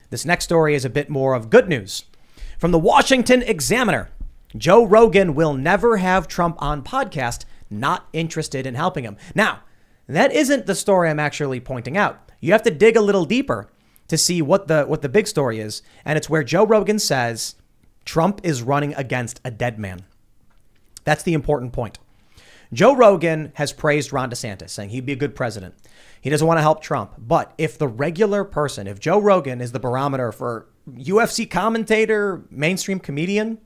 This next story is a bit more of good news. From the Washington Examiner, Joe Rogan will never have Trump on podcast, not interested in helping him. Now, that isn't the story I'm actually pointing out. You have to dig a little deeper to see what the big story is. And it's where Joe Rogan says Trump is running against a dead man. That's the important point. Joe Rogan has praised Ron DeSantis, saying he'd be a good president. He doesn't want to help Trump. But if the regular person, if Joe Rogan is the barometer for UFC commentator, mainstream comedian,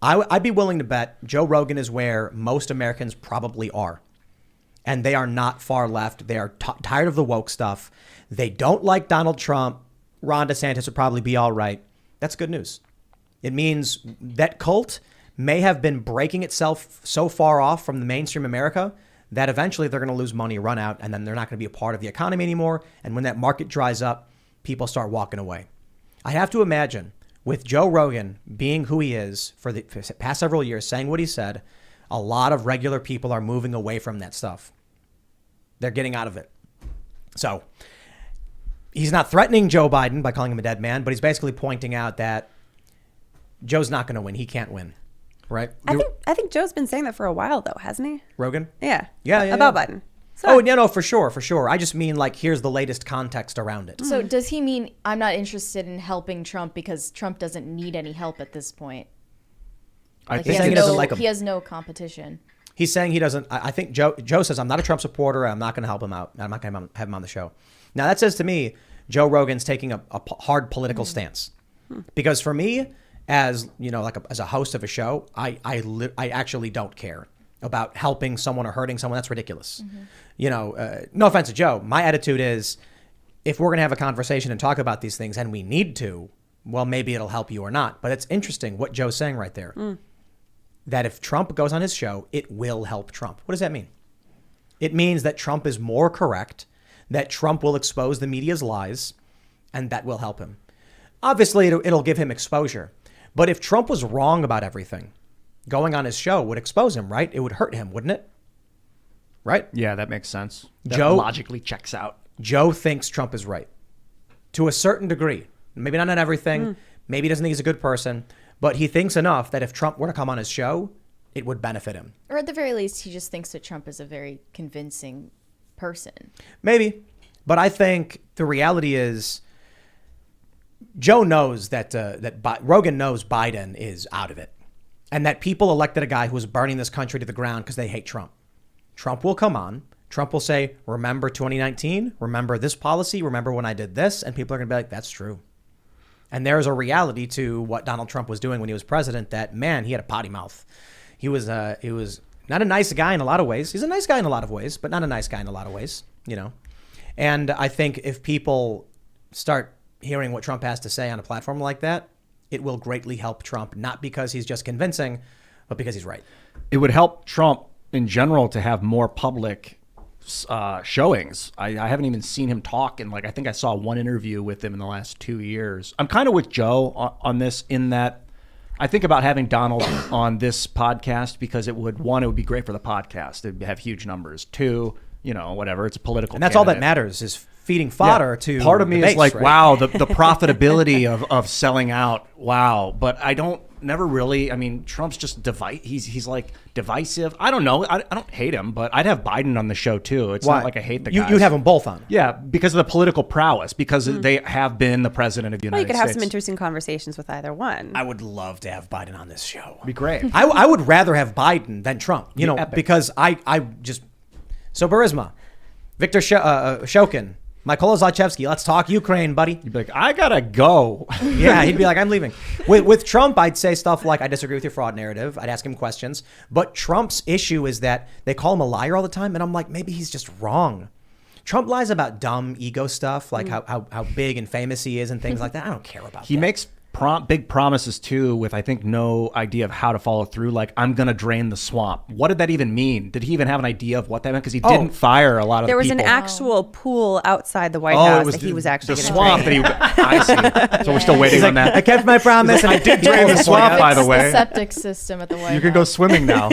I'd be willing to bet Joe Rogan is where most Americans probably are. And they are not far left. They are tired of the woke stuff. They don't like Donald Trump. Ron DeSantis would probably be all right. That's good news. It means that cult may have been breaking itself so far off from the mainstream America that eventually they're going to lose money, run out, and then they're not going to be a part of the economy anymore. And when that market dries up, people start walking away. I have to imagine with Joe Rogan being who he is for the past several years, saying what he said, a lot of regular people are moving away from that stuff. They're getting out of it. So he's not threatening Joe Biden by calling him a dead man, but he's basically pointing out that Joe's not going to win. He can't win. Right. I think Joe's been saying that for a while, though, hasn't he? Rogan? Yeah. Yeah. About Biden. So. Oh, yeah, no, for sure. I just mean like, here's the latest context around it. So does he mean I'm not interested in helping Trump because Trump doesn't need any help at this point? Like he doesn't like him. He has no competition. He's saying he doesn't. I think Joe says, I'm not a Trump supporter. I'm not going to help him out. I'm not going to have him on the show. Now, that says to me, Joe Rogan's taking a hard political stance. Because for me, as you know, as a host of a show, I actually don't care about helping someone or hurting someone. That's ridiculous. No offense to Joe. My attitude is, if we're going to have a conversation and talk about these things and we need to, well, maybe it'll help you or not. But it's interesting what Joe's saying right there. That if Trump goes on his show, it will help Trump. What does that mean? It means that Trump is more correct, that Trump will expose the media's lies, and that will help him. Obviously, it'll give him exposure. But if Trump was wrong about everything, going on his show would expose him, right? It would hurt him, wouldn't it? Right? Yeah, that makes sense. That Joe logically checks out. Joe thinks Trump is right to a certain degree. Maybe not on everything. Maybe he doesn't think he's a good person. But he thinks enough that if Trump were to come on his show, it would benefit him. Or at the very least, he just thinks that Trump is a very convincing person. Maybe. But I think the reality is Joe knows that Rogan knows Biden is out of it. And that people elected a guy who was burning this country to the ground because they hate Trump. Trump will come on. Trump will say, remember 2019? Remember this policy? Remember when I did this? And people are going to be like, that's true. And there's a reality to what Donald Trump was doing when he was president that, man, he had a potty mouth. He was not a nice guy in a lot of ways. He's a nice guy in a lot of ways, but not a nice guy in a lot of ways, And I think if people start hearing what Trump has to say on a platform like that, it will greatly help Trump, not because he's just convincing, but because he's right. It would help Trump in general to have more public showings. I haven't even seen him talk, and I think I saw one interview with him in the last 2 years. I'm kind of with Joe on this, in that I think about having Donald on this podcast because it would be great for the podcast. It'd have huge numbers. Two, whatever. It's a political, and that's all that matters is feeding fodder to. Part of me base, is like, right? wow, the profitability of selling out. Wow, but I don't. Never really. I mean, Trump's just he's like divisive. I don't know. I don't hate him, but I'd have Biden on the show too. It's not like I hate the guys. You'd have them both on. Yeah, because of the political prowess, because they have been the president of the United States. Well, you could have some interesting conversations with either one. I would love to have Biden on this show. It'd be great. I would rather have Biden than Trump, because I just. So Burisma, Viktor Shokin, Mykola Zlochevsky, let's talk Ukraine, buddy. You'd be like, I gotta go. Yeah, he'd be like, I'm leaving. With Trump, I'd say stuff like, I disagree with your fraud narrative. I'd ask him questions. But Trump's issue is that they call him a liar all the time. And I'm like, maybe he's just wrong. Trump lies about dumb ego stuff, like how big and famous he is and things like that. I don't care about that. He makes big promises too, with I think no idea of how to follow through. Like, I'm gonna drain the swamp. What did that even mean? Did he even have an idea of what that meant? Because he didn't fire a lot of. There was people. an actual pool outside the White House that he was actually the gonna swamp drain. that he. I see. So we're still waiting on that. I kept my promise, and I did drain the swamp, by the way. The septic system at the White House. You can go swimming now.